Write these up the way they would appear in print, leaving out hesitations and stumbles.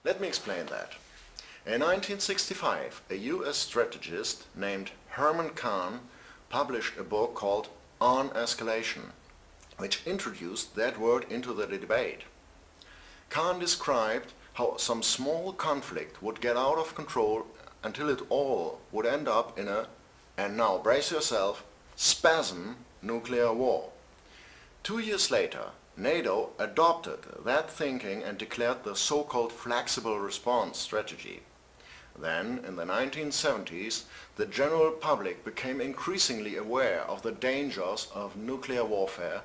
Let me explain that. In 1965, a US strategist named Herman Kahn published a book called On Escalation, which introduced that word into the debate. Kahn described how some small conflict would get out of control until it all would end up in a, and now brace yourself, spasm nuclear war. 2 years later, NATO adopted that thinking and declared the so-called flexible response strategy. Then, in the 1970s, the general public became increasingly aware of the dangers of nuclear warfare,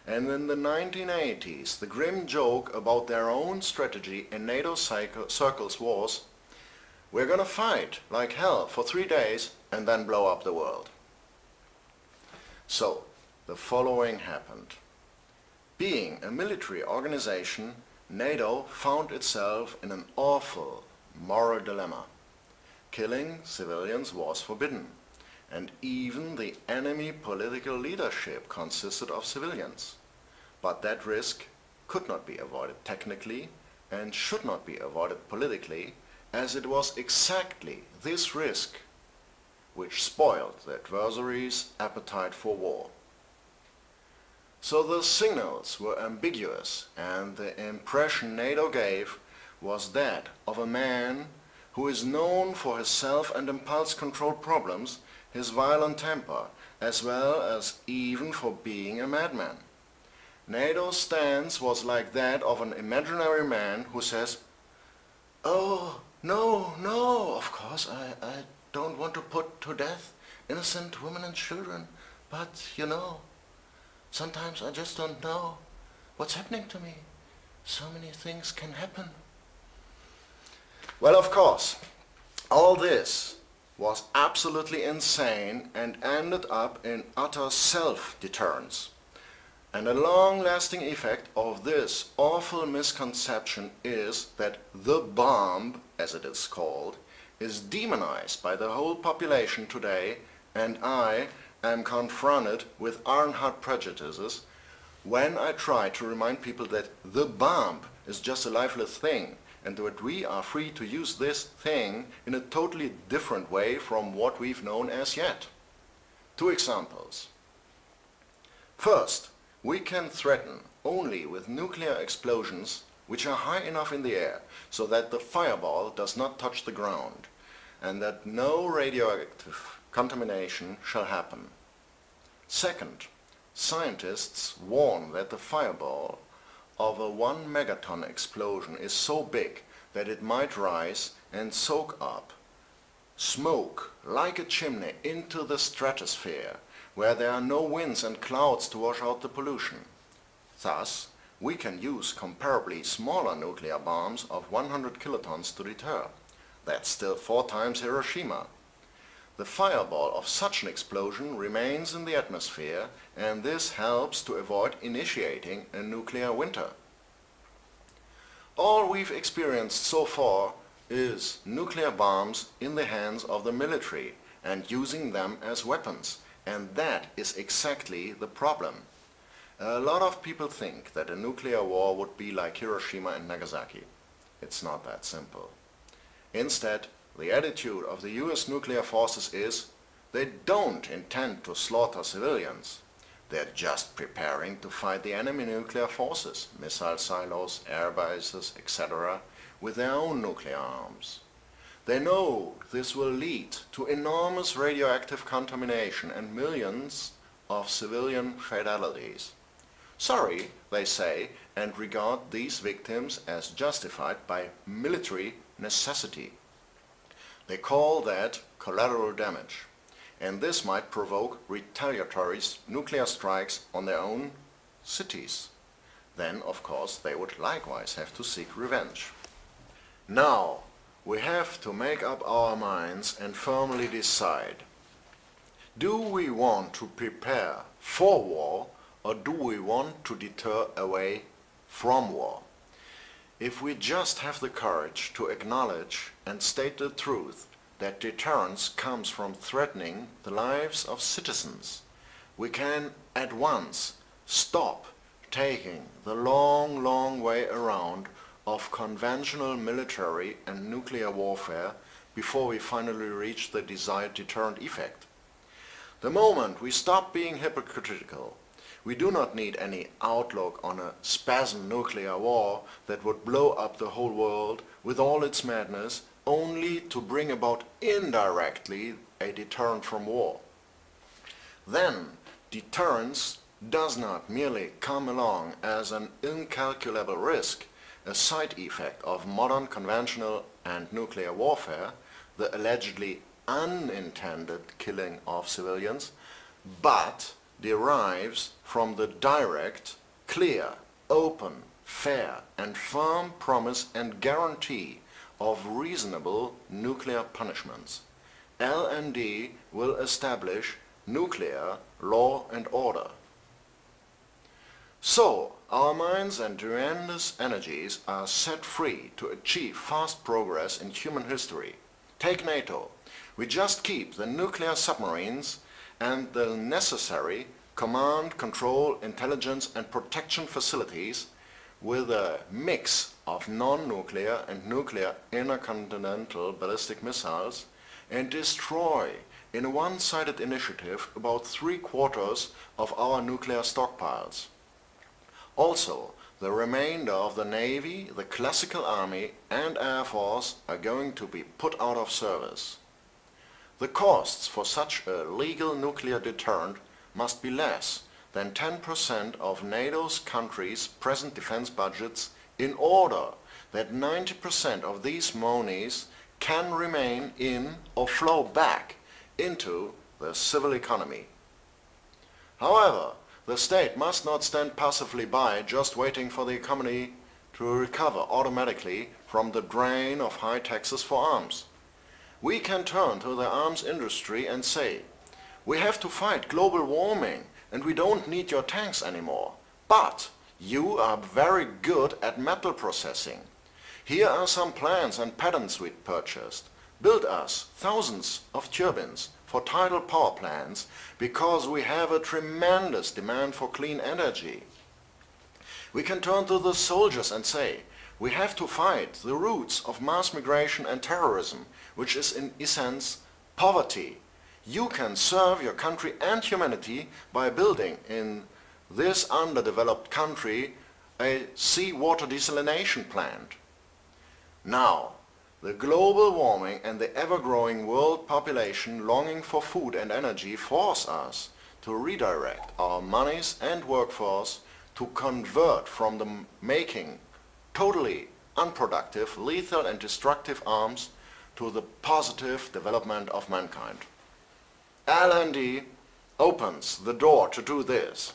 and in the 1980s, the grim joke about their own strategy in NATO circles was, "We're gonna fight like hell for 3 days and then blow up the world." So, the following happened. Being a military organization, NATO found itself in an awful moral dilemma. Killing civilians was forbidden, and even the enemy political leadership consisted of civilians. But that risk could not be avoided technically and should not be avoided politically, as it was exactly this risk which spoiled the adversary's appetite for war. So the signals were ambiguous, and the impression NATO gave was that of a man who is known for his self and impulse control problems, his violent temper, as well as even for being a madman. NATO's stance was like that of an imaginary man who says, "Oh, no, of course I don't want to put to death innocent women and children, but you know, sometimes I just don't know what's happening to me. So many things can happen." Well, of course, all this was absolutely insane and ended up in utter self-deterrence. And a long-lasting effect of this awful misconception is that the bomb, as it is called, is demonized by the whole population today, and I am confronted with iron-hard prejudices when I try to remind people that the bomb is just a lifeless thing, and that we are free to use this thing in a totally different way from what we've known as yet. 2 examples. First, we can threaten only with nuclear explosions which are high enough in the air so that the fireball does not touch the ground, and that no radioactive contamination shall happen. Second, scientists warn that the fireball of a 1 megaton explosion is so big that it might rise and soak up smoke like a chimney into the stratosphere, where there are no winds and clouds to wash out the pollution. Thus, we can use comparably smaller nuclear bombs of 100 kilotons to deter. That's still 4 times Hiroshima. The fireball of such an explosion remains in the atmosphere, and this helps to avoid initiating a nuclear winter. All we've experienced so far is nuclear bombs in the hands of the military and using them as weapons, and that is exactly the problem. A lot of people think that a nuclear war would be like Hiroshima and Nagasaki. It's not that simple. Instead, the attitude of the US nuclear forces is they don't intend to slaughter civilians. They're just preparing to fight the enemy nuclear forces, missile silos, air bases, etc., with their own nuclear arms. They know this will lead to enormous radioactive contamination and millions of civilian fatalities. Sorry, they say, and regard these victims as justified by military necessity. They call that collateral damage, and this might provoke retaliatory nuclear strikes on their own cities. Then, of course, they would likewise have to seek revenge. Now, we have to make up our minds and firmly decide. Do we want to prepare for war, or do we want to deter away from war? If we just have the courage to acknowledge and state the truth that deterrence comes from threatening the lives of citizens, we can at once stop taking the long way around of conventional military and nuclear warfare before we finally reach the desired deterrent effect. The moment we stop being hypocritical, we do not need any outlook on a spasm nuclear war that would blow up the whole world with all its madness, only to bring about indirectly a deterrent from war. Then deterrence does not merely come along as an incalculable risk, a side effect of modern conventional and nuclear warfare, the allegedly unintended killing of civilians, but derives from the direct, clear, open, fair and firm promise and guarantee of reasonable nuclear punishments. LND will establish nuclear law and order. So, our minds and tremendous energies are set free to achieve fast progress in human history. Take NATO. We just keep the nuclear submarines and the necessary command, control, intelligence and protection facilities with a mix of non-nuclear and nuclear intercontinental ballistic missiles and destroy in a one-sided initiative about 3/4 of our nuclear stockpiles. Also, the remainder of the Navy, the classical Army and Air Force are going to be put out of service. The costs for such a legal nuclear deterrent must be less than 10% of NATO's countries' present defense budgets in order that 90% of these monies can remain in or flow back into the civil economy. However, the state must not stand passively by just waiting for the economy to recover automatically from the drain of high taxes for arms. We can turn to the arms industry and say, we have to fight global warming and we don't need your tanks anymore. But you are very good at metal processing. Here are some plans and patents we purchased. Build us thousands of turbines for tidal power plants because we have a tremendous demand for clean energy. We can turn to the soldiers and say, we have to fight the roots of mass migration and terrorism, which is in essence poverty. You can serve your country and humanity by building in this underdeveloped country a seawater desalination plant. Now, the global warming and the ever-growing world population longing for food and energy force us to redirect our monies and workforce to convert from the making totally unproductive, lethal and destructive arms to the positive development of mankind. LND opens the door to do this.